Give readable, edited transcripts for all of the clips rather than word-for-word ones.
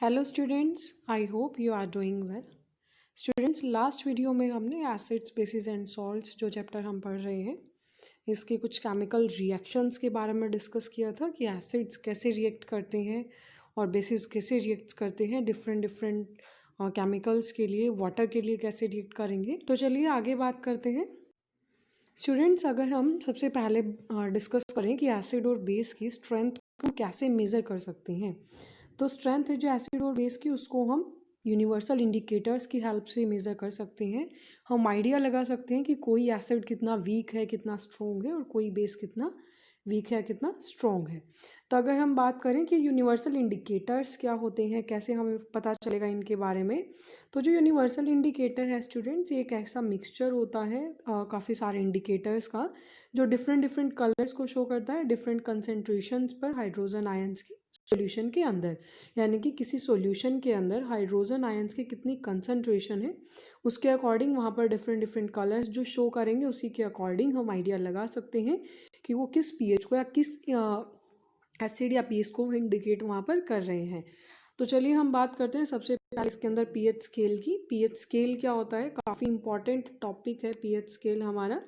Hello students, I hope you are doing well. Students, last video में हमने acids bases and salts जो chapter हम पढ़ रहे हैं इसके कुछ केमिकल रिएक्शंस के बारे में डिस्कस किया था कि एसिड्स कैसे रिएक्ट करते हैं और बेसिस कैसे रिएक्ट करते हैं डिफरेंट डिफरेंट केमिकल्स के लिए, वाटर के लिए कैसे रिएक्ट करेंगे। तो चलिए आगे बात करते हैं। स्टूडेंट्स, अगर हम सबसे पहले डिस्कस करें कि एसिड और बेस की स्ट्रेंथ को कैसे मेज़र कर सकते हैं, तो स्ट्रेंथ है जो एसिड और बेस की, उसको हम यूनिवर्सल इंडिकेटर्स की हेल्प से मेज़र कर सकते हैं। हम आइडिया लगा सकते हैं कि कोई एसिड कितना वीक है, कितना स्ट्रॉन्ग है, और कोई बेस कितना वीक है, कितना स्ट्रॉन्ग है। तो अगर हम बात करें कि यूनिवर्सल इंडिकेटर्स क्या होते हैं, कैसे हमें पता चलेगा इनके बारे में, तो जो यूनिवर्सल इंडिकेटर है स्टूडेंट्स, ये एक ऐसा मिक्सचर होता है काफ़ी सारे इंडिकेटर्स का, जो डिफरेंट डिफरेंट कलर्स को शो करता है डिफरेंट कंसेंट्रेशंस पर हाइड्रोजन आयंस की सॉल्यूशन के अंदर। यानी कि किसी सॉल्यूशन के अंदर हाइड्रोजन आयंस की कितनी कंसंट्रेशन है, उसके अकॉर्डिंग वहाँ पर डिफरेंट डिफरेंट कलर्स जो शो करेंगे, उसी के अकॉर्डिंग हम आइडिया लगा सकते हैं कि वो किस पीएच को या किस एसिड या बेस को इंडिकेट वहाँ पर कर रहे हैं। तो चलिए हम बात करते हैं सबसे पहले इसके अंदर पीएच स्केल की। पीएच स्केल क्या होता है, काफ़ी इंपॉर्टेंट टॉपिक है पीएच स्केल हमारा।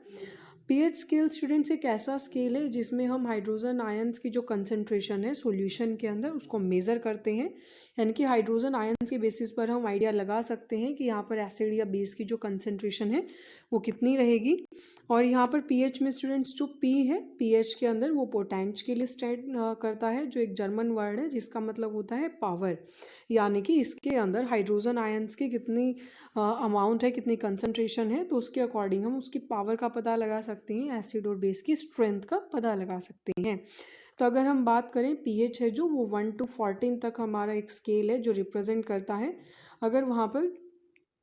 पीएच स्केल स्टूडेंट्स एक ऐसा स्केल है जिसमें हम हाइड्रोजन आयंस की जो कंसंट्रेशन है सॉल्यूशन के अंदर उसको मेज़र करते हैं। यानी कि हाइड्रोजन आयंस के बेसिस पर हम आइडिया लगा सकते हैं कि यहाँ पर एसिड या बेस की जो कंसंट्रेशन है वो कितनी रहेगी। और यहाँ पर पीएच में स्टूडेंट्स जो पी है पीएच के अंदर, वो पोटेंश के लिए स्टैंड करता है, जो एक जर्मन वर्ड है जिसका मतलब होता है पावर। यानी कि इसके अंदर हाइड्रोजन आयंस की कितनी अमाउंट है, कितनी कंसंट्रेशन है, तो उसके अकॉर्डिंग हम उसकी पावर का पता लगा सकते हैं, एसिड और बेस की स्ट्रेंथ का पता लगा सकते हैं। तो अगर हम बात करें पीएच है जो, वो 1 to 14 तक हमारा एक स्केल है जो रिप्रेजेंट करता है। अगर वहाँ पर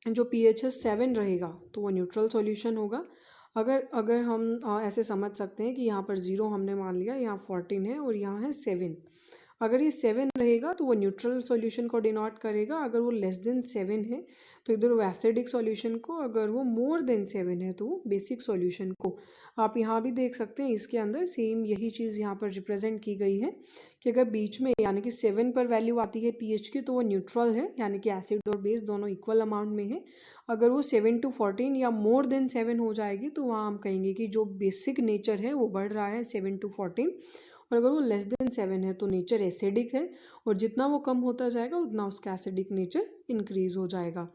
जो पीएच है 7 रहेगा तो वो न्यूट्रल सॉल्यूशन होगा। अगर अगर हम ऐसे समझ सकते हैं कि यहाँ पर 0 हमने मान लिया, यहाँ 14 है और यहाँ है 7। अगर ये 7 रहेगा तो वो न्यूट्रल सॉल्यूशन को डिनोट करेगा। अगर वो लेस देन 7 है तो इधर वो एसिडिक सॉल्यूशन को, अगर वो मोर देन 7 है तो वो बेसिक सॉल्यूशन को। आप यहाँ भी देख सकते हैं इसके अंदर सेम यही चीज़ यहाँ पर रिप्रेजेंट की गई है कि अगर बीच में यानी कि 7 पर वैल्यू आती है पीएच की तो वो न्यूट्रल है, यानी कि एसिड और बेस दोनों इक्वल अमाउंट में है। अगर वो 7 to 14 या मोर देन 7 हो जाएगी तो वहाँ हम कहेंगे कि जो बेसिक नेचर है वो बढ़ रहा है 7 to 14। और अगर वो लेस देन 7 है तो नेचर एसिडिक है, और जितना वो कम होता जाएगा उतना उसका एसिडिक नेचर इंक्रीज हो जाएगा।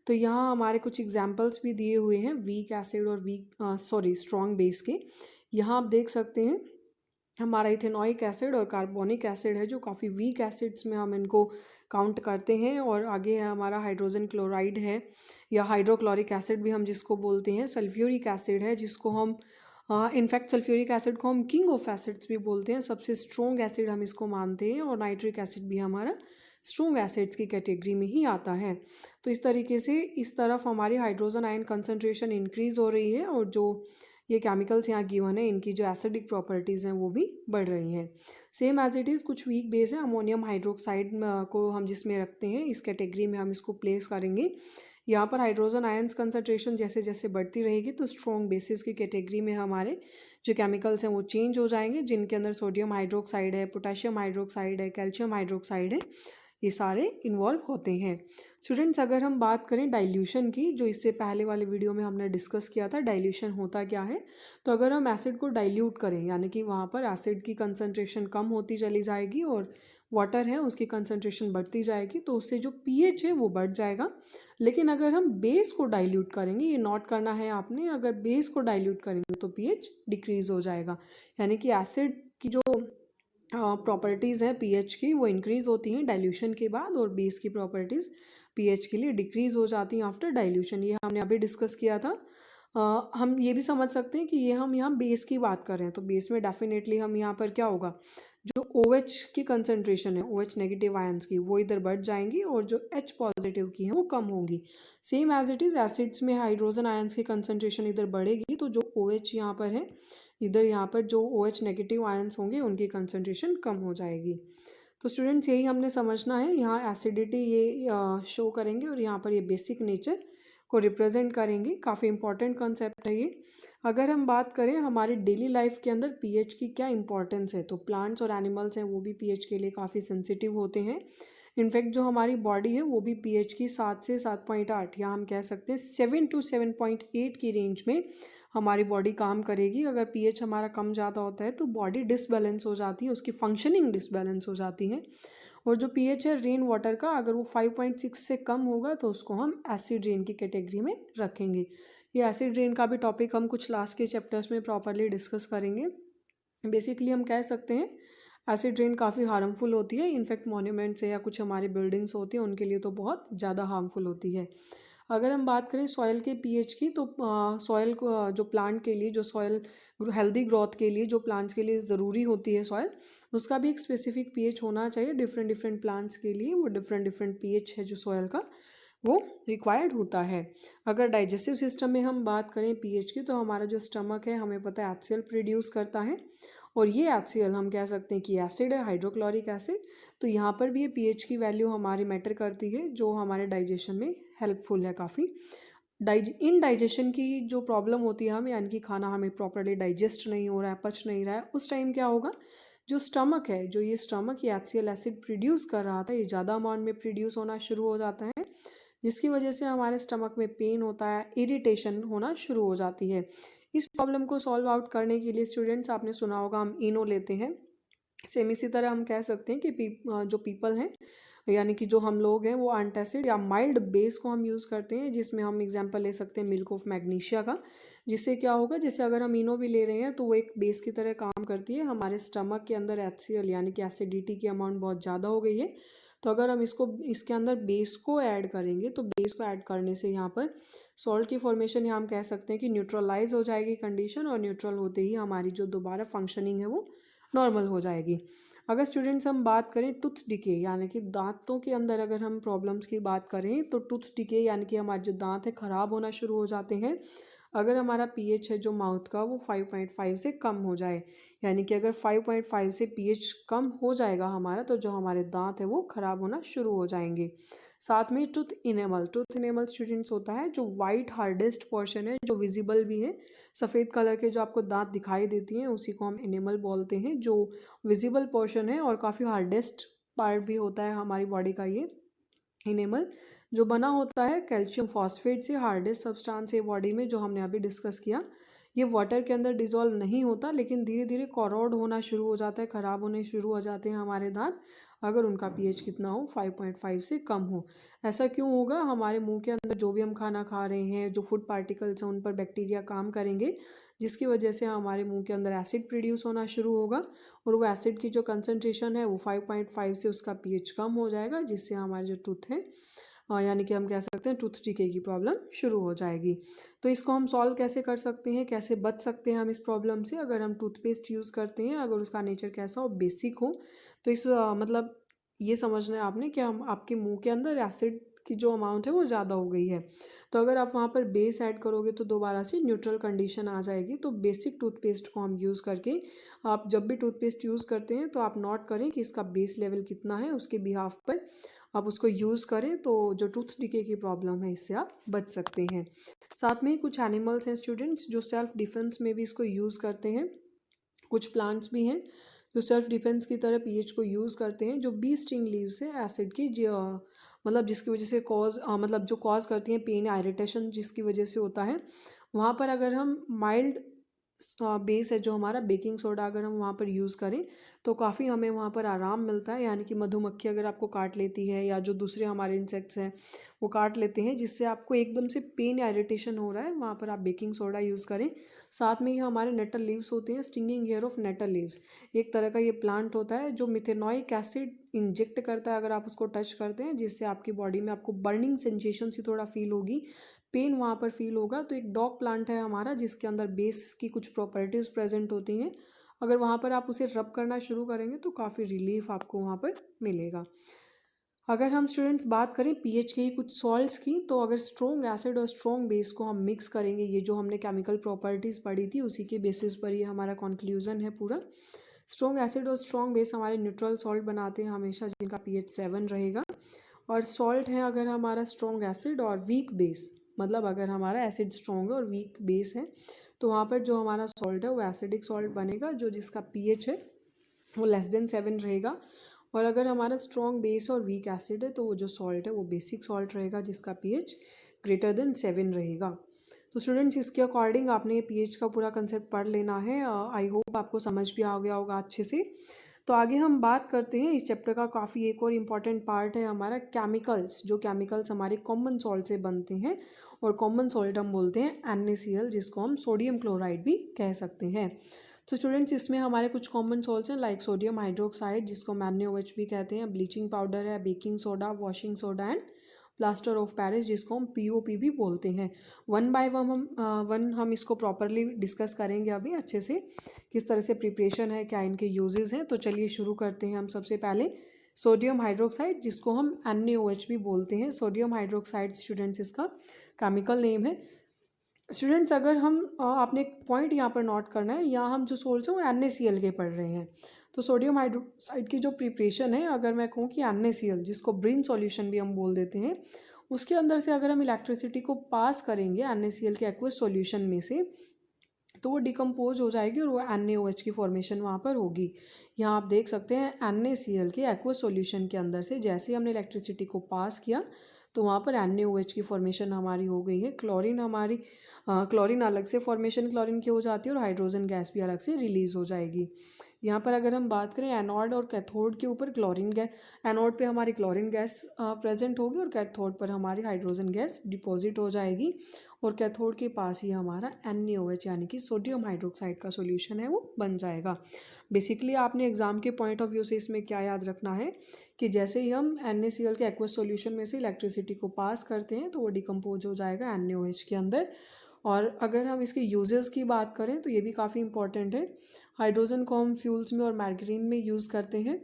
तो यहाँ हमारे कुछ एग्जांपल्स भी दिए हुए हैं वीक एसिड और स्ट्रॉन्ग बेस के। यहाँ आप देख सकते हैं हमारा इथेनॉइक एसिड और कार्बोनिक एसिड है जो काफ़ी वीक एसिड्स में हम इनको काउंट करते हैं। और आगे है हमारा हाइड्रोजन क्लोराइड है, या हाइड्रोक्लोरिक एसिड भी हम जिसको बोलते हैं। सल्फ्यूरिक एसिड है जिसको हम इनफैक्ट सल्फ्यूरिक एसिड को हम किंग ऑफ एसिड्स भी बोलते हैं, सबसे स्ट्रॉन्ग एसिड हम इसको मानते हैं। और नाइट्रिक एसिड भी हमारा स्ट्रॉन्ग एसिड्स की कैटेगरी में ही आता है। तो इस तरीके से इस तरफ हमारी हाइड्रोजन आयन कंसनट्रेशन इंक्रीज हो रही है, और जो ये केमिकल्स यहाँ गिवन है इनकी जो एसिडिक प्रॉपर्टीज़ हैं वो भी बढ़ रही हैं। सेम एज इट इज़ कुछ वीक बेस है, अमोनियम हाइड्रोक्साइड को हम जिसमें रखते हैं इस कैटेगरी में हम इसको प्लेस करेंगे। यहाँ पर हाइड्रोजन आयंस कंसनट्रेशन जैसे जैसे बढ़ती रहेगी तो स्ट्रॉन्ग बेसिस की कैटेगरी में हमारे जो केमिकल्स हैं वो चेंज हो जाएंगे, जिनके अंदर सोडियम हाइड्रोक्साइड है, पोटेशियम हाइड्रोक्साइड है, कैल्शियम हाइड्रोक्साइड है, ये सारे इन्वॉल्व होते हैं। स्टूडेंट्स, अगर हम बात करें डाइल्यूशन की, जो इससे पहले वाले वीडियो में हमने डिस्कस किया था डाइल्यूशन होता क्या है, तो अगर हम एसिड को डाइल्यूट करें यानी कि वहाँ पर एसिड की कंसनट्रेशन कम होती चली जाएगी और वाटर है उसकी कंसनट्रेशन बढ़ती जाएगी, तो उससे जो पीएच है वो बढ़ जाएगा। लेकिन अगर हम बेस को डाइल्यूट करेंगे, ये नोट करना है आपने, अगर बेस को डाइल्यूट करेंगे तो पीएच डिक्रीज हो जाएगा। यानी कि एसिड की जो प्रॉपर्टीज़ हैं पीएच की वो इंक्रीज़ होती हैं डाइल्यूशन के बाद, और बेस की प्रॉपर्टीज़ पीएच के लिए डिक्रीज़ हो जाती हैं आफ्टर डाइल्यूशन। ये हमने अभी डिस्कस किया था। हम ये भी समझ सकते हैं कि ये हम यहाँ बेस की बात कर रहे हैं, तो बेस में डेफिनेटली हम यहाँ पर क्या होगा, जो OH की कंसनट्रेशन है, OH नेगेटिव आयंस की, वो इधर बढ़ जाएंगी और जो H पॉजिटिव की है वो कम होंगी। Same as it is acids में हाइड्रोजन आयंस की कंसनट्रेशन इधर बढ़ेगी तो जो OH यहाँ पर है, इधर यहाँ पर जो OH नेगेटिव आयंस होंगे उनकी कंसनट्रेशन कम हो जाएगी। तो स्टूडेंट्स, यही हमने समझना है, यहाँ एसिडिटी ये शो करेंगे और यहाँ पर ये बेसिक नेचर को रिप्रेजेंट करेंगे। काफ़ी इंपॉर्टेंट कॉन्सेप्ट है ये। अगर हम बात करें हमारी डेली लाइफ के अंदर पीएच की क्या इंपॉर्टेंस है, तो प्लांट्स और एनिमल्स हैं वो भी पीएच के लिए काफ़ी सेंसिटिव होते हैं। इनफैक्ट जो हमारी बॉडी है वो भी पीएच की 7 से 7.8 या हम कह सकते हैं 7 to 7.8 की रेंज में हमारी बॉडी काम करेगी। अगर पीएच हमारा कम ज़्यादा होता है तो बॉडी डिसबैलेंस हो जाती है, उसकी फंक्शनिंग डिसबैलेंस हो जाती है। और जो पीएच है रेन वाटर का, अगर वो 5.6 से कम होगा तो उसको हम एसिड रेन की कैटेगरी में रखेंगे। ये एसिड रेन का भी टॉपिक हम कुछ लास्ट के चैप्टर्स में प्रॉपरली डिस्कस करेंगे। बेसिकली हम कह सकते हैं एसिड रेन काफ़ी हार्मफुल होती है। इनफैक्ट मॉन्यूमेंट्स है या कुछ हमारी बिल्डिंग्स होती हैं उनके लिए तो बहुत ज़्यादा हार्मफुल होती है। अगर हम बात करें सॉइल के पीएच की, तो सॉइल को जो प्लांट के लिए, जो सॉइल हेल्दी ग्रोथ के लिए जो प्लांट्स के लिए ज़रूरी होती है सॉइल, उसका भी एक स्पेसिफिक पीएच होना चाहिए। डिफरेंट डिफरेंट प्लांट्स के लिए वो डिफरेंट डिफरेंट पीएच है जो सॉइल का, वो रिक्वायर्ड होता है। अगर डाइजेस्टिव सिस्टम में हम बात करें पीएच की, तो हमारा जो स्टमक है हमें पता है एचसीएल प्रोड्यूस करता है, और ये एचसीएल हम कह सकते हैं कि एसिड है, हाइड्रोक्लोरिक एसिड। तो यहाँ पर भी ये पीएच की वैल्यू हमारी मैटर करती है, जो हमारे डाइजेशन में हेल्पफुल है काफ़ी। इन डाइजेशन की जो प्रॉब्लम होती है हमें, यानी कि खाना हमें प्रॉपरली डाइजेस्ट नहीं हो रहा है, पच नहीं रहा है, उस टाइम क्या होगा, जो स्टमक है, जो ये स्टमक ये एचसीएल एसिड प्रोड्यूस कर रहा था, ये ज़्यादा अमाउंट में प्रोड्यूस होना शुरू हो जाता है, जिसकी वजह से हमारे स्टमक में पेन होता है, इरिटेशन होना शुरू हो जाती है। इस प्रॉब्लम को सॉल्व आउट करने के लिए स्टूडेंट्स, आपने सुना होगा हम इनो लेते हैं। सेम इसी तरह हम कह सकते हैं कि जो पीपल हैं, यानी कि जो हम लोग हैं, वो एंटासिड या माइल्ड बेस को हम यूज़ करते हैं, जिसमें हम एग्जांपल ले सकते हैं मिल्क ऑफ मैग्नीशिया का। जिससे क्या होगा, जैसे अगर हम इनो भी ले रहे हैं तो वो एक बेस की तरह काम करती है। हमारे स्टमक के अंदर एचसीएल यानी कि एसिडिटी की अमाउंट बहुत ज़्यादा हो गई है, तो अगर हम इसके अंदर बेस को ऐड करेंगे, तो बेस को ऐड करने से यहाँ पर सॉल्ट की फॉर्मेशन, यहाँ हम कह सकते हैं कि न्यूट्रलाइज हो जाएगी कंडीशन, और न्यूट्रल होते ही हमारी जो दोबारा फंक्शनिंग है वो नॉर्मल हो जाएगी। अगर स्टूडेंट्स हम बात करें टूथ डिके, यानी कि दांतों के अंदर अगर हम प्रॉब्लम्स की बात करें, तो टूथ डिके यानी कि हमारे जो दांत है ख़राब होना शुरू हो जाते हैं अगर हमारा पीएच है जो माउथ का वो 5.5 से कम हो जाए। यानी कि अगर 5.5 से पीएच कम हो जाएगा हमारा, तो जो हमारे दांत है वो ख़राब होना शुरू हो जाएंगे। साथ में टूथ इनेमल स्टूडेंट्स होता है जो वाइट हार्डेस्ट पोर्शन है, जो विजिबल भी है, सफ़ेद कलर के जो आपको दांत दिखाई देती हैं उसी को हम इनेमल बोलते हैं, जो विजिबल पोर्शन है और काफ़ी हार्डेस्ट पार्ट भी होता है हमारी बॉडी का। ये इनेमल जो बना होता है कैल्शियम फॉस्फेट से, हार्डेस्ट सब्सटेंस है बॉडी में, जो हमने अभी डिस्कस किया। ये वाटर के अंदर डिजोल्व नहीं होता, लेकिन धीरे धीरे कॉरोड होना शुरू हो जाता है, ख़राब होने शुरू हो जाते हैं हमारे दांत, अगर उनका पीएच कितना हो, 5.5 से कम हो। ऐसा क्यों होगा, हमारे मुंह के अंदर जो भी हम खाना खा रहे हैं, जो फूड पार्टिकल्स हैं, उन पर बैक्टीरिया काम करेंगे, जिसकी वजह से हमारे मुंह के अंदर एसिड प्रोड्यूस होना शुरू होगा, और वो एसिड की जो कंसनट्रेशन है वो 5.5 से उसका पीएच कम हो जाएगा, जिससे हमारे जो टूथ है, यानी कि हम कह सकते हैं टूथ डिके की प्रॉब्लम शुरू हो जाएगी। तो इसको हम सॉल्व कैसे कर सकते हैं, कैसे बच सकते हैं हम इस प्रॉब्लम से, अगर हम टूथपेस्ट यूज़ करते हैं, अगर उसका नेचर कैसा हो, बेसिक हो, तो इस मतलब ये समझना है आपने कि हम आपके मुंह के अंदर एसिड की जो अमाउंट है वो ज़्यादा हो गई है, तो अगर आप वहाँ पर बेस ऐड करोगे तो दोबारा से न्यूट्रल कंडीशन आ जाएगी। तो बेसिक टूथपेस्ट को हम यूज़ करके, आप जब भी टूथपेस्ट यूज़ करते हैं तो आप नोट करें कि इसका बेस लेवल कितना है, उसके बिहाफ पर आप उसको यूज़ करें, तो जो टूथ डिके की प्रॉब्लम है इससे आप बच सकते हैं। साथ में कुछ एनिमल्स हैं स्टूडेंट्स जो सेल्फ डिफेंस में भी इसको यूज़ करते हैं, कुछ प्लांट्स भी हैं जो सेल्फ डिफेंस की तरह पीएच को यूज़ करते हैं, जो बी स्टिंग लीव्स है एसिड की, जो मतलब जिसकी वजह से मतलब जो कॉज करती हैं पेन या इरिटेशन, जिसकी वजह से होता है, वहाँ पर अगर हम माइल्ड बेस है जो हमारा बेकिंग सोडा, अगर हम वहाँ पर यूज़ करें तो काफ़ी हमें वहाँ पर आराम मिलता है। यानी कि मधुमक्खी अगर आपको काट लेती है, या जो दूसरे हमारे इंसेक्ट्स हैं वो काट लेते हैं, जिससे आपको एकदम से पेन या इरिटेशन हो रहा है, वहाँ पर आप बेकिंग सोडा यूज़ करें। साथ में ही हमारे नेटल लीव्स होते हैं, stinging hair of nettle leaves, एक तरह का ये प्लांट होता है जो मिथेनोइक एसिड इंजेक्ट करता है अगर आप उसको टच करते हैं, जिससे आपकी बॉडी में आपको बर्निंग सेंसेशन सी थोड़ा फील होगी, पेन वहाँ पर फील होगा। तो एक डॉग प्लांट है हमारा जिसके अंदर बेस की कुछ प्रॉपर्टीज़ प्रेजेंट होती हैं, अगर वहाँ पर आप उसे रब करना शुरू करेंगे तो काफ़ी रिलीफ आपको वहाँ पर मिलेगा। अगर हम स्टूडेंट्स बात करें पीएच के ही कुछ सॉल्ट्स की, तो अगर स्ट्रॉन्ग एसिड और स्ट्रॉन्ग बेस को हम मिक्स करेंगे, ये जो हमने केमिकल प्रॉपर्टीज़ पढ़ी थी उसी के बेसिस पर ये हमारा कंक्लूजन है पूरा। स्ट्रॉन्ग एसिड और स्ट्रॉन्ग बेस हमारे न्यूट्रल सॉल्ट बनाते हैं हमेशा, जिनका पीएच 7 रहेगा। और सॉल्ट है अगर हमारा स्ट्रॉन्ग एसिड और वीक बेस, मतलब अगर हमारा एसिड स्ट्रॉन्ग है और वीक बेस है, तो वहाँ पर जो हमारा सॉल्ट है वो एसिडिक सॉल्ट बनेगा, जो जिसका पीएच है वो लेस देन 7 रहेगा। और अगर हमारा स्ट्रॉन्ग बेस और वीक एसिड है तो वो जो सॉल्ट है वो बेसिक सॉल्ट रहेगा जिसका पीएच ग्रेटर देन 7 रहेगा। तो स्टूडेंट्स इसके अकॉर्डिंग आपने पीएच का पूरा कंसेप्ट पढ़ लेना है। आई होप आपको समझ भी आ गया होगा अच्छे से। तो आगे हम बात करते हैं इस चैप्टर का काफ़ी एक और इम्पॉर्टेंट पार्ट है हमारा केमिकल्स। जो केमिकल्स हमारे कॉमन सॉल्ट से बनते हैं और कॉमन सॉल्ट हम बोलते हैं NaCl, जिसको हम सोडियम क्लोराइड भी कह सकते हैं। तो स्टूडेंट्स इसमें हमारे कुछ कॉमन सॉल्ट्स हैं लाइक सोडियम हाइड्रोक्साइड जिसको हम NaOH भी कहते हैं, ब्लीचिंग पाउडर है, baking soda, washing soda and plaster of Paris जिसको हम POP भी बोलते हैं। वन बाय वन हम इसको प्रॉपरली डिस्कस करेंगे अभी अच्छे से, किस तरह से प्रिपरेशन है, क्या इनके यूजेस हैं। तो चलिए शुरू करते हैं हम सबसे पहले सोडियम हाइड्रोक्साइड जिसको हम NaOH भी बोलते हैं। सोडियम हाइड्रोक्साइड स्टूडेंट्स इसका केमिकल नेम है। स्टूडेंट्स अगर हम आपने एक पॉइंट यहाँ पर नोट करना है, यहाँ हम जो सोल्स हैं वो NaCl के पढ़ रहे हैं। तो सोडियम हाइड्रोक्साइड की जो प्रिपरेशन है, अगर मैं कहूँ कि NaCl जिसको ब्रिन सॉल्यूशन भी हम बोल देते हैं, उसके अंदर से अगर हम इलेक्ट्रिसिटी को पास करेंगे NaCl के एक्वस सॉल्यूशन में से, तो वो डिकम्पोज हो जाएगी और वो NaOH की फॉर्मेशन वहाँ पर होगी। यहाँ आप देख सकते हैं NaCl के एक्वस सॉल्यूशन के अंदर से जैसे ही हमने इलेक्ट्रिसिटी को पास किया तो वहाँ पर NaOH की फॉर्मेशन हमारी हो गई है। क्लोरीन अलग से फॉर्मेशन क्लोरीन की हो जाती है और हाइड्रोजन गैस भी अलग से रिलीज़ हो जाएगी। यहाँ पर अगर हम बात करें एनोड और कैथोड के ऊपर, क्लोरीन गैस एनोड पे हमारी क्लोरीन गैस प्रेजेंट होगी और कैथोड पर हमारी हाइड्रोजन गैस डिपॉजिट हो जाएगी और कैथोड के पास ही हमारा NaOH यानी कि सोडियम हाइड्रोक्साइड का सॉल्यूशन है वो बन जाएगा। बेसिकली आपने एग्जाम के पॉइंट ऑफ व्यू से इसमें क्या याद रखना है कि जैसे ही हम NaCl के एक्वस सॉल्यूशन में से इलेक्ट्रिसिटी को पास करते हैं तो वो डिकम्पोज हो जाएगा NaOH के अंदर। और अगर हम इसके यूजेस की बात करें तो ये भी काफ़ी इंपॉर्टेंट है। हाइड्रोजन को हम फ्यूल्स में और मार्गरीन में यूज़ करते हैं।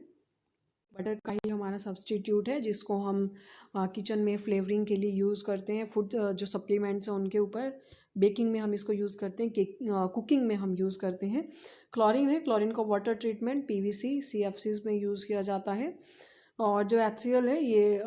बटर का ही हमारा सब्सटीट्यूट है जिसको हम किचन में फ्लेवरिंग के लिए यूज़ करते हैं। फूड जो सप्लीमेंट्स हैं उनके ऊपर, बेकिंग में हम इसको यूज़ करते हैं, कुकिंग में हम यूज़ करते हैं। क्लोरीन है, क्लोरीन को वाटर ट्रीटमेंट PVC CFCs में यूज़ किया जाता है। और जो HCl है, ये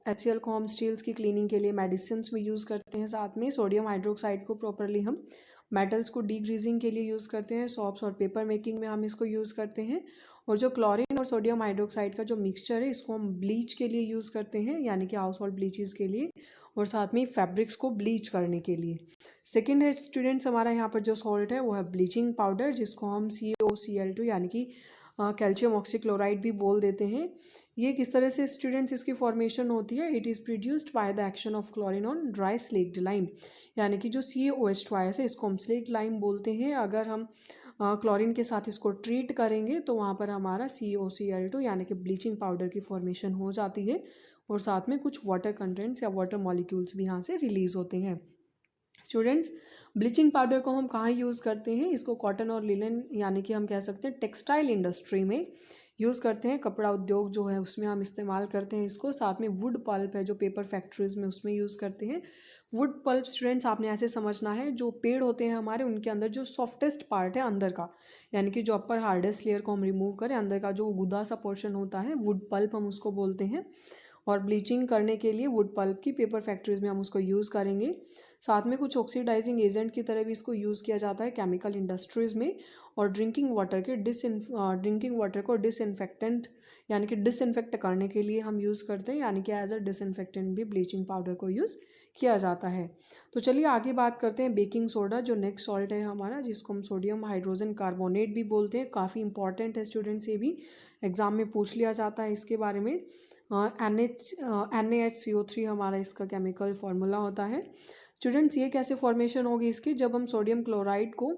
HCl को हम स्टील्स की क्लीनिंग के लिए मेडिसिन्स में यूज़ करते हैं। साथ में सोडियम हाइड्रोक्साइड को प्रॉपरली हम मेटल्स को डीग्रीजिंग के लिए यूज़ करते हैं। सॉप्स और पेपर मेकिंग में हम इसको यूज़ करते हैं। और जो क्लोरीन और सोडियम हाइड्रोक्साइड का जो मिक्सचर है इसको हम ब्लीच के लिए यूज़ करते हैं, यानी कि हाउस होल्ड ब्लीचेस के लिए और साथ में फैब्रिक्स को ब्लीच करने के लिए। सेकेंड है स्टूडेंट्स हमारा यहाँ पर जो सॉल्ट है वो है ब्लीचिंग पाउडर जिसको हम COCl2 यानी कि कैल्शियम ऑक्सीक्लोराइड भी बोल देते हैं। ये किस तरह से स्टूडेंट्स इसकी फॉर्मेशन होती है? It is produced by the action of chlorine on dry slaked lime, यानी कि जो CaOH2 है इसको हम स्लेक्ड लाइम बोलते हैं। अगर हम क्लोरीन के साथ इसको ट्रीट करेंगे तो वहाँ पर हमारा COCl2 यानी कि ब्लीचिंग पाउडर की फॉर्मेशन हो जाती है और साथ में कुछ वाटर कंटेंट्स या वाटर मॉलिक्यूल्स भी यहाँ से रिलीज़ होते हैं। स्टूडेंट्स ब्लीचिंग पाउडर को हम कहाँ यूज़ करते हैं? इसको कॉटन और लिनन यानी कि हम कह सकते हैं टेक्सटाइल इंडस्ट्री में यूज़ करते हैं। कपड़ा उद्योग जो है उसमें हम इस्तेमाल करते हैं इसको। साथ में वुड पल्प है जो पेपर फैक्ट्रीज़ में उसमें यूज़ करते हैं। वुड पल्प स्टूडेंट्स आपने ऐसे समझना है, जो पेड़ होते हैं हमारे उनके अंदर जो सॉफ्टेस्ट पार्ट है अंदर का, यानी कि जो अपर हार्डेस्ट लेयर को हम रिमूव करें, अंदर का जो गुदा सा पोर्शन होता है वुड पल्प हम उसको बोलते हैं। और ब्लीचिंग करने के लिए वुड पल्प की पेपर फैक्ट्रीज़ में हम उसको यूज़ करेंगे। साथ में कुछ ऑक्सीडाइजिंग एजेंट की तरह भी इसको यूज़ किया जाता है केमिकल इंडस्ट्रीज़ में। और ड्रिंकिंग वाटर को डिसइंफेक्टेंट यानी कि डिसइंफेक्ट करने के लिए हम यूज़ करते हैं, यानी कि एज अ डिसइंफेक्टेंट भी ब्लीचिंग पाउडर को यूज़ किया जाता है। तो चलिए आगे बात करते हैं बेकिंग सोडा, जो नेक्स्ट सॉल्ट है हमारा, जिसको हम सोडियम हाइड्रोजन कार्बोनेट भी बोलते हैं। काफ़ी इंपॉर्टेंट है स्टूडेंट्स, ये भी एग्ज़ाम में पूछ लिया जाता है इसके बारे में। NaHCO3 हमारा इसका केमिकल फार्मूला होता है। स्टूडेंट्स ये कैसे फॉर्मेशन होगी इसकी? जब हम सोडियम क्लोराइड को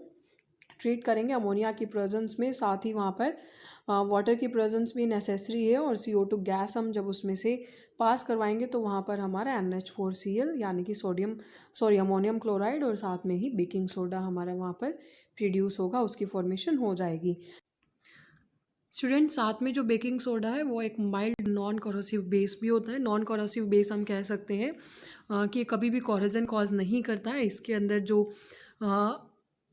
ट्रीट करेंगे अमोनिया की प्रेजेंस में, साथ ही वहाँ पर वाटर की प्रेजेंस भी नेसेसरी है, और CO2 गैस हम जब उसमें से पास करवाएंगे तो वहाँ पर हमारा NH4Cl यानी कि अमोनियम क्लोराइड और साथ में ही बेकिंग सोडा हमारा वहाँ पर प्रोड्यूस होगा, उसकी फॉर्मेशन हो जाएगी। स्टूडेंट साथ में जो बेकिंग सोडा है वो एक माइल्ड नॉन कोरोसिव बेस भी होता है। नॉन कोरोसिव बेस हम कह सकते हैं कि कभी भी कोरोजन कॉज नहीं करता है। इसके अंदर जो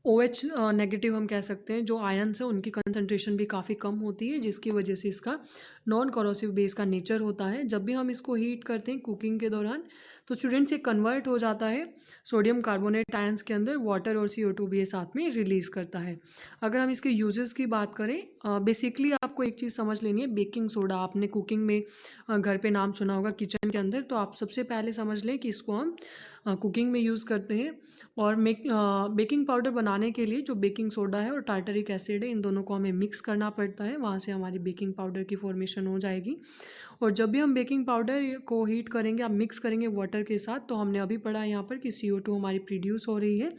OH नेगेटिव हम कह सकते हैं, जो आयन्स हैं उनकी कंसंट्रेशन भी काफ़ी कम होती है, जिसकी वजह से इसका नॉन कोरोसिव बेस का नेचर होता है। जब भी हम इसको हीट करते हैं कुकिंग के दौरान तो स्टूडेंट्स ये कन्वर्ट हो जाता है सोडियम कार्बोनेट आयंस के अंदर, वाटर और CO2 भी ये साथ में रिलीज़ करता है। अगर हम इसके यूजेस की बात करें, बेसिकली आपको एक चीज़ समझ लेनी है, बेकिंग सोडा आपने कुकिंग में घर पे नाम सुना होगा किचन के अंदर, तो आप सबसे पहले समझ लें कि इसको हम कुकिंग में यूज़ करते हैं। और बेकिंग पाउडर बनाने के लिए जो बेकिंग सोडा है और टार्टरिक एसिड है, इन दोनों को हमें मिक्स करना पड़ता है, वहाँ से हमारी बेकिंग पाउडर की फॉर्मेशन हो जाएगी। और जब भी हम बेकिंग पाउडर को हीट करेंगे, आप मिक्स करेंगे वाटर के साथ, तो हमने अभी पढ़ा यहाँ पर कि CO2 हमारी प्रोड्यूस हो रही है,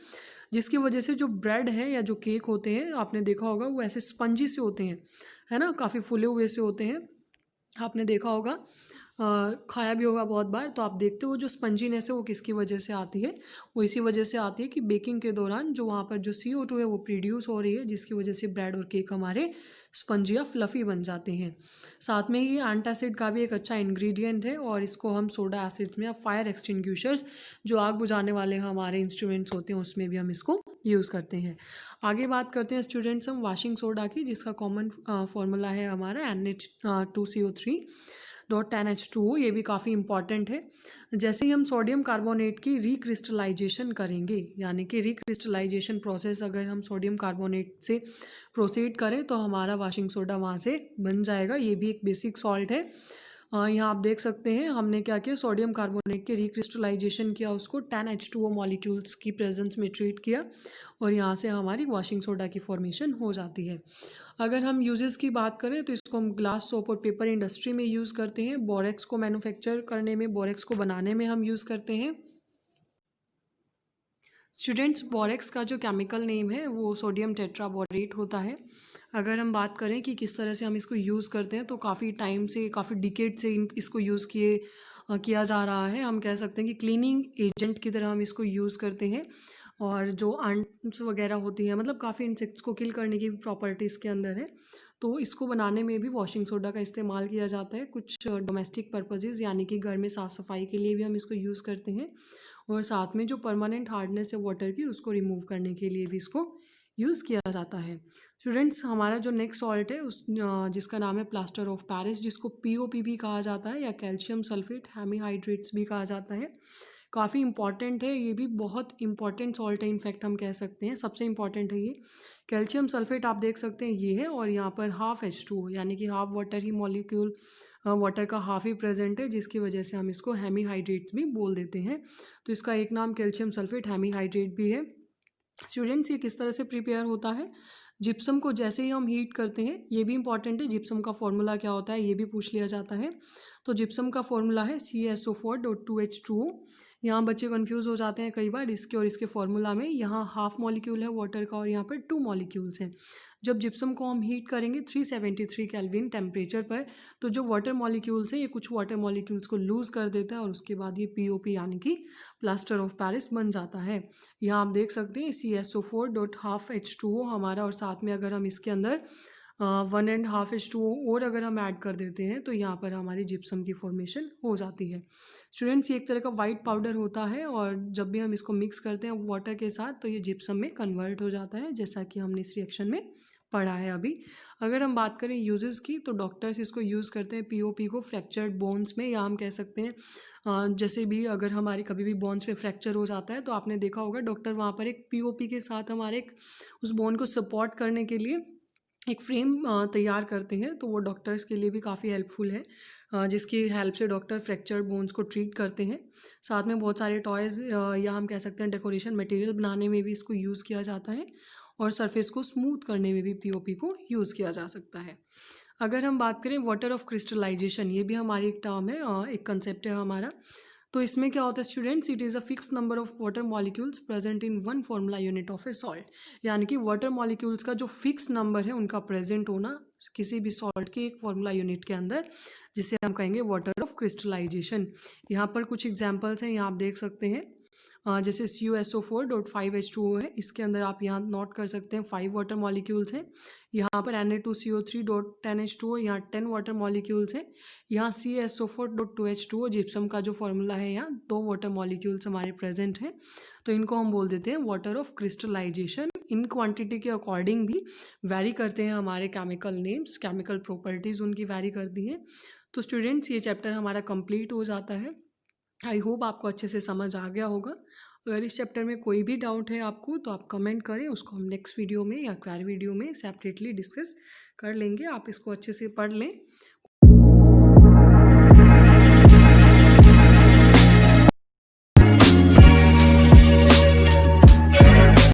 जिसकी वजह से जो ब्रेड है या जो केक होते हैं आपने देखा होगा वो ऐसे स्पंजी से होते हैं, है ना, काफ़ी फूले हुए से होते हैं। आपने देखा होगा, खाया भी होगा बहुत बार। तो आप देखते हो जो स्पंजीनेस है वो किसकी वजह से आती है, वो इसी वजह से आती है कि बेकिंग के दौरान जो वहाँ पर जो CO2 है वो प्रोड्यूस हो रही है, जिसकी वजह से ब्रेड और केक हमारे स्पंजी या फ्लफ़ी बन जाते हैं। साथ में ही एंटासिड का भी एक अच्छा इंग्रेडिएंट है, और इसको हम सोडा एसिड्स में या फायर एक्सटिंग्विशर्स, जो आग बुझाने वाले हमारे इंस्ट्रूमेंट्स होते हैं, उसमें भी हम इसको यूज़ करते हैं। आगे बात करते हैं स्टूडेंट्स हम वाशिंग सोडा की, जिसका कॉमन फार्मूला है हमारा NH2CO3 .10H2O। ये भी काफ़ी इंपॉर्टेंट है। जैसे ही हम सोडियम कार्बोनेट की रिक्रिस्टलाइजेशन करेंगे, यानी कि रिक्रिस्टलाइजेशन प्रोसेस अगर हम सोडियम कार्बोनेट से प्रोसीड करें तो हमारा वाशिंग सोडा वहाँ से बन जाएगा। ये भी एक बेसिक सॉल्ट है। यहाँ आप देख सकते हैं हमने क्या किया, सोडियम कार्बोनेट के रिक्रिस्टलाइजेशन किया, उसको 10H2O मॉलिक्यूल्स की प्रेजेंस में ट्रीट किया, और यहाँ से हमारी वॉशिंग सोडा की फॉर्मेशन हो जाती है। अगर हम यूजेस की बात करें तो इसको हम ग्लास, सोप और पेपर इंडस्ट्री में यूज़ करते हैं, बोरेक्स को मैन्युफैक्चर करने में, बोरेक्स को बनाने में हम यूज़ करते हैं। स्टूडेंट्स, बोरेक्स का जो केमिकल नेम है वो सोडियम टेट्राबोरेट होता है। अगर हम बात करें कि किस तरह से हम इसको यूज़ करते हैं, तो काफ़ी टाइम से, काफ़ी डिकेड से इसको यूज़ किया जा रहा है। हम कह सकते हैं कि क्लीनिंग एजेंट की तरह हम इसको यूज़ करते हैं, और जो आंट्स वगैरह होती हैं, मतलब काफ़ी इंसेक्ट्स को किल करने की भी प्रॉपर्टी इसके अंदर है, तो इसको बनाने में भी वॉशिंग सोडा का इस्तेमाल किया जाता है। कुछ डोमेस्टिक पर्पसेस, यानी कि घर में साफ़ सफाई के लिए भी हम इसको यूज़ करते हैं, और साथ में जो परमानेंट हार्डनेस है वाटर की, उसको रिमूव करने के लिए भी इसको यूज़ किया जाता है। स्टूडेंट्स, हमारा जो नेक्स्ट सॉल्ट है जिसका नाम है प्लास्टर ऑफ पेरिस, जिसको POP भी कहा जाता है, या कैल्शियम सल्फेट हेमीहाइड्रेट्स भी कहा जाता है। काफ़ी इंपॉर्टेंट है, ये भी बहुत इंपॉर्टेंट सॉल्ट है, इनफैक्ट हम कह सकते हैं सबसे इंपॉर्टेंट है ये। कैल्शियम सल्फेट आप देख सकते हैं ये है, और यहाँ पर हाफ H2O, यानी कि हाफ वाटर ही मॉलिक्यूल, वाटर का हाफ ही प्रेजेंट है, जिसकी वजह से हम इसको हेमीहाइड्रेट्स भी बोल देते हैं। तो इसका एक नाम कैल्शियम सल्फेट हेमीहाइड्रेट भी है। स्टूडेंट्स, ये किस तरह से प्रिपेयर होता है, जिप्सम को जैसे ही हम हीट करते हैं, ये भी इंपॉर्टेंट है, जिप्सम का फॉर्मूला क्या होता है ये भी पूछ लिया जाता है। तो जिप्सम का फॉर्मूला है CaSO4.2H2O। यहाँ बच्चे कंफ्यूज हो जाते हैं कई बार इसके और इसके फॉर्मूला में। यहाँ हाफ मॉलिक्यूल है वाटर का, और यहाँ पर 2 मॉलिक्यूल्स हैं। जब जिप्सम को हम हीट करेंगे 373 केल्विन टेम्परेचर पर, तो जो वाटर मॉलिक्यूल्स हैं, ये कुछ वाटर मॉलिक्यूल्स को लूज़ कर देता है, और उसके बाद ये POP यानी कि प्लास्टर ऑफ पेरिस बन जाता है। यहाँ आप देख सकते हैं CaSO4.12H2O हमारा, और साथ में अगर हम इसके अंदर 1.5 H2O और अगर हम ऐड कर देते हैं, तो यहाँ पर हमारी जिप्सम की फॉर्मेशन हो जाती है। स्टूडेंट्स, ये एक तरह का वाइट पाउडर होता है, और जब भी हम इसको मिक्स करते हैं वाटर के साथ, तो ये जिप्सम में कन्वर्ट हो जाता है, जैसा कि हमने इस रिएक्शन में पढ़ा है अभी। अगर हम बात करें यूजेस की, तो डॉक्टर्स इसको यूज़ करते हैं POP को फ्रैक्चर्ड बोन्स में, या हम कह सकते हैं जैसे भी अगर हमारी कभी भी बोन्स में फ्रैक्चर हो जाता है, तो आपने देखा होगा डॉक्टर वहाँ पर एक POP के साथ हमारे उस बोन को सपोर्ट करने के लिए एक फ्रेम तैयार करते हैं। तो वो डॉक्टर्स के लिए भी काफ़ी हेल्पफुल है, जिसकी हेल्प से डॉक्टर फ्रैक्चर बोन्स को ट्रीट करते हैं। साथ में बहुत सारे टॉयज़ या हम कह सकते हैं डेकोरेशन मटेरियल बनाने में भी इसको यूज़ किया जाता है, और सरफेस को स्मूथ करने में भी POP को यूज़ किया जा सकता है। अगर हम बात करें वाटर ऑफ क्रिस्टलाइजेशन, ये भी हमारी एक टर्म है, एक कंसेप्ट है हमारा। तो इसमें क्या होता है students, it is a fix number of water molecules present in one formula unit of A salt. यानी कि वाटर मॉलिक्यूल्स का जो फिक्स नंबर है उनका प्रेजेंट होना किसी भी सॉल्ट के एक फॉर्मूला यूनिट के अंदर, जिसे हम कहेंगे वाटर ऑफ क्रिस्टलाइजेशन। यहाँ पर कुछ एग्जाम्पल्स हैं, यहाँ आप देख सकते हैं। जैसे CuSO4.5H2O है, इसके अंदर आप यहाँ नोट कर सकते हैं 5 वाटर मॉलिक्यूल्स हैं। यहाँ पर Na2CO3.10H2O, यहाँ 10 वाटर मॉलिक्यूल्स हैं। यहाँ CaSO4.2H2O जिप्सम का जो फॉर्मूला है, यहाँ 2 वाटर मॉलिक्यूल्स हमारे प्रेजेंट हैं। तो इनको हम बोल देते हैं वाटर ऑफ क्रिस्टलाइजेशन। इन क्वांटिटी के अकॉर्डिंग भी वैरी करते हैं हमारे केमिकल नेम्स, केमिकल प्रॉपर्टीज़ उनकी वैरी करती हैं। तो स्टूडेंट्स, ये चैप्टर हमारा कंप्लीट हो जाता है। आई होप आपको अच्छे से समझ आ गया होगा। अगर इस चैप्टर में कोई भी डाउट है आपको, तो आप कमेंट करें, उसको हम नेक्स्ट वीडियो में या क्वारी वीडियो में सेपरेटली डिस्कस कर लेंगे। आप इसको अच्छे से पढ़ लें।